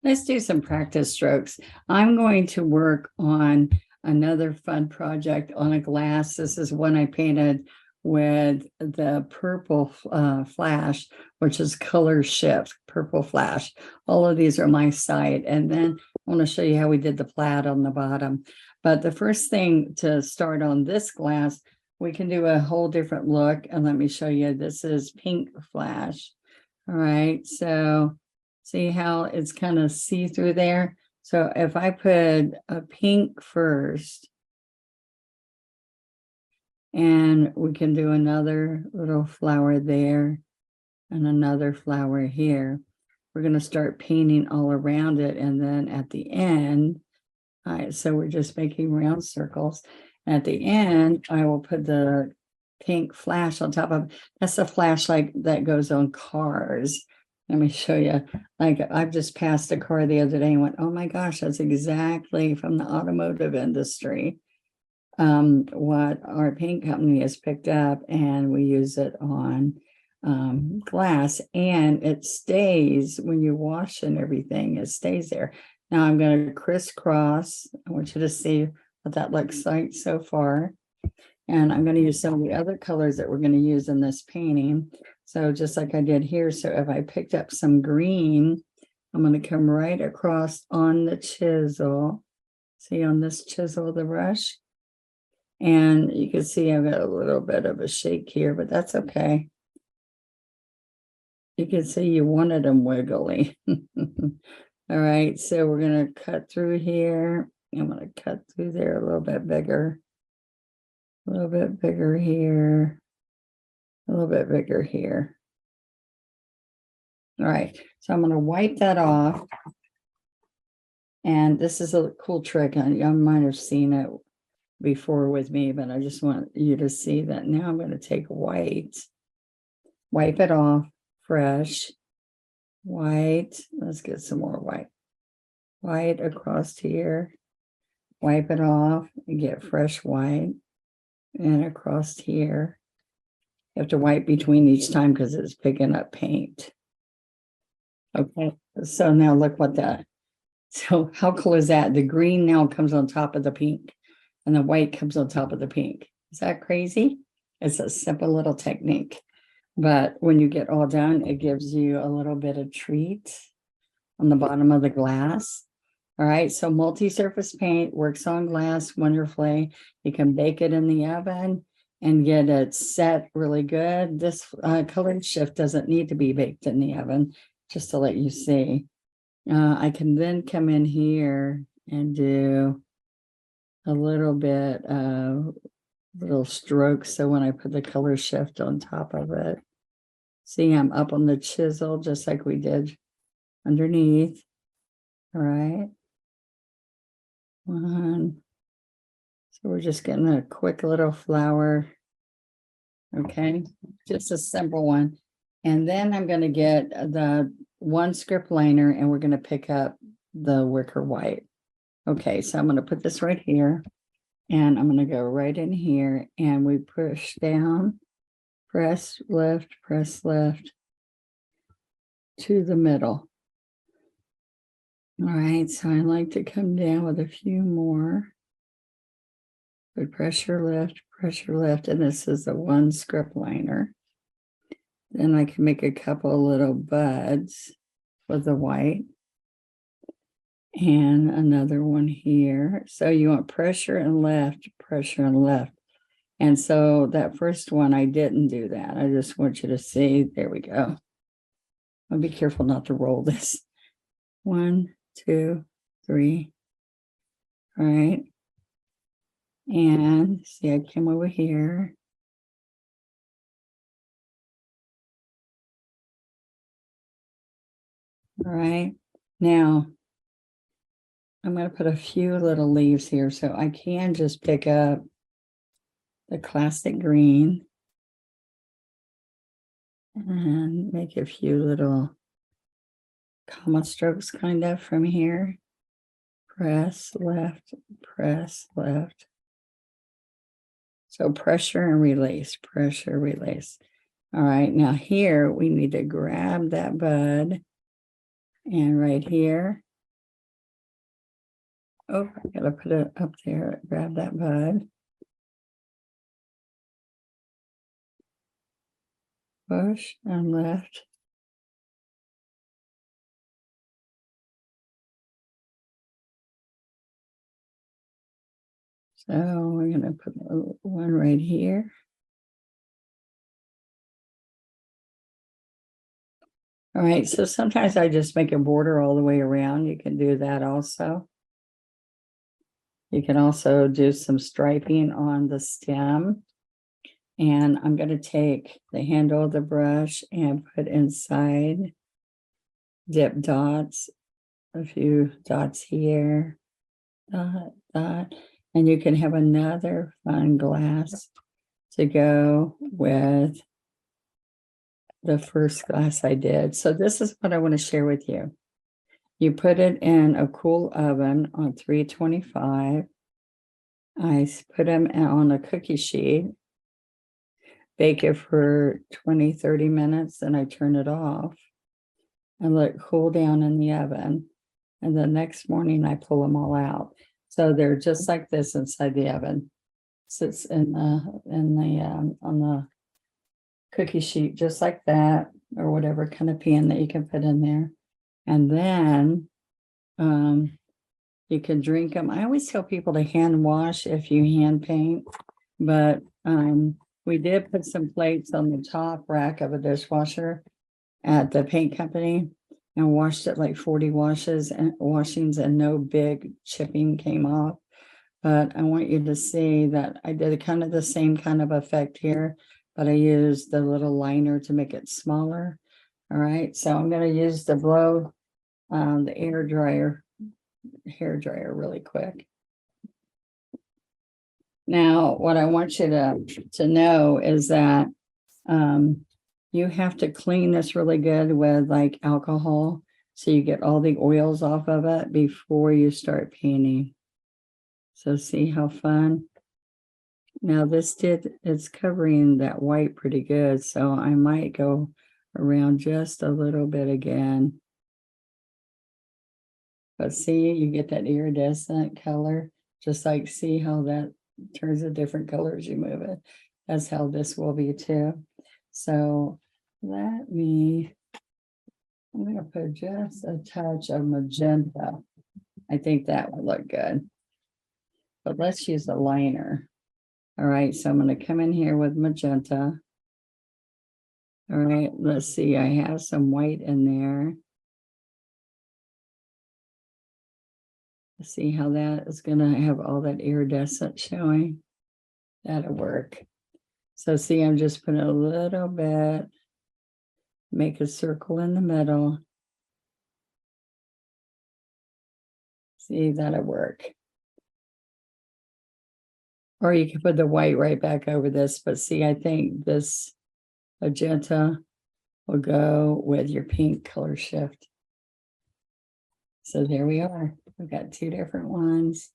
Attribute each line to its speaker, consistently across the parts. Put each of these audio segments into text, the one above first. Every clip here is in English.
Speaker 1: let's do some practice strokes. I'm going to work on another fun project on a glass. This is one I painted with the purple flash, which is color shift, purple flash. All of these are my site. And then I want to show you how we did the plaid on the bottom. But the first thing to start on this glass, we can do a whole different look. And let me show you, this is pink flash. All right, so see how it's kind of see-through there? So if I put a pink first, and we can do another little flower there and another flower here. We're going to start painting all around it. And then at the end, all right, so we're just making round circles. At the end, I will put the pink flash on top of, that's a flashlight that goes on cars. Let me show you. Like I've just passed a car the other day and went, oh my gosh, that's exactly from the automotive industry. What our paint company has picked up, and we use it on glass, and it stays when you wash and everything, it stays there. Now I'm going to crisscross. I want you to see what that looks like so far. And I'm going to use some of the other colors that we're going to use in this painting. So just like I did here, so if I picked up some green, I'm going to come right across on the chisel. See on this chisel, the brush? And you can see I've got a little bit of a shake here, but that's okay. You can see you wanted them wiggly. All right, so we're going to cut through here. I'm going to cut through there a little bit bigger. A little bit bigger here. A little bit bigger here. All right, so I'm going to wipe that off. And this is a cool trick. You might have seen it before with me, but I just want you to see that. Now I'm going to take white, wipe it off, fresh, white. Let's get some more white. White across here, wipe it off and get fresh white, and across here. You have to wipe between each time because it's picking up paint. Okay, so now look what that, so how cool is that? The green now comes on top of the pink, and the white comes on top of the pink. Is that crazy? It's a simple little technique. But when you get all done, it gives you a little bit of treat on the bottom of the glass. All right, so multi-surface paint works on glass wonderfully. You can bake it in the oven and get it set really good. This color shift doesn't need to be baked in the oven, just to let you see. I can then come in here and do a little bit of little strokes. So when I put the color shift on top of it, see I'm up on the chisel just like we did underneath. All right. One. So we're just getting a quick little flower. Okay, just a simple one. And then I'm going to get the one script liner and we're going to pick up the wicker white. Okay, so I'm going to put this right here and I'm going to go right in here and we push down, press left to the middle. All right, so I like to come down with a few more. But pressure left, and this is the one script liner. Then I can make a couple little buds with the white. And another one here. So you want pressure and left. And so that first one, I didn't do that. I just want you to see, there we go. I'll be careful not to roll this. 1, 2, 3. All right. And see, I came over here. All right. Now, I'm going to put a few little leaves here. So I can just pick up the classic green and make a few little comma strokes kind of from here. Press left. So pressure and release, pressure, release. All right, now here we need to grab that bud and right here, Oh, I gotta put it up there, grab that bud. Push and lift. So we're gonna put one right here. All right, so sometimes I just make a border all the way around. You can do that also. You can also do some striping on the stem. And I'm going to take the handle of the brush and put inside dip dots, a few dots here, dot, dot. And you can have another fun glass to go with the first glass I did. So this is what I want to share with you. You put it in a cool oven on 325. I put them on a cookie sheet, bake it for 20-30 minutes, then I turn it off and let it cool down in the oven. And the next morning I pull them all out. So they're just like this inside the oven. Sits in the on the cookie sheet, just like that, or whatever kind of pan that you can put in there. And then you can drink them. I always tell people to hand wash if you hand paint, but we did put some plates on the top rack of a dishwasher at the paint company and washed it like 40 washings and no big chipping came off. But I want you to see that I did kind of the same kind of effect here, but I used the little liner to make it smaller. All right, so I'm going to use the blow the hair dryer really quick. Now, what I want you to know is that you have to clean this really good with like alcohol, so you get all the oils off of it before you start painting. So see how fun. Now it's covering that white pretty good, so I might go around just a little bit again. But see, you get that iridescent color, just like see how that turns a different color as you move it. That's how this will be too. So I'm going to put just a touch of magenta. I think that would look good. But let's use a liner. All right, so I'm going to come in here with magenta. All right, let's see, I have some white in there. See how that is going to have all that iridescent showing. That'll work. So see, I'm just putting a little bit, make a circle in the middle. See, that'll work. Or you can put the white right back over this, but see, I think this magenta will go with your pink color shift. So there we are. We've got two different ones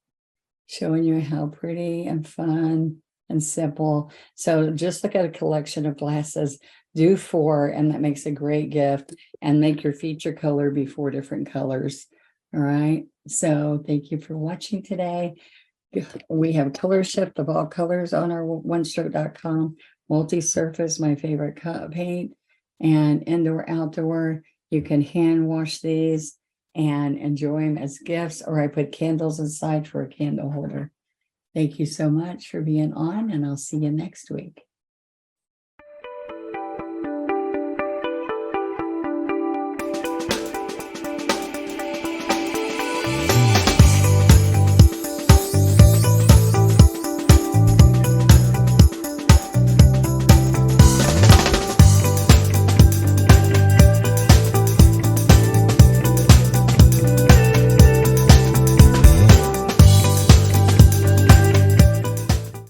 Speaker 1: showing you how pretty and fun and simple. So just look at a collection of glasses, do 4, and that makes a great gift, and make your feature color be 4 different colors. All right. So thank you for watching today. We have color shift of all colors on our onestroke.com. Multi-surface, my favorite paint, and indoor, outdoor. You can hand wash these and enjoy them as gifts, or I put candles inside for a candle holder. Thank you so much for being on, and I'll see you next week.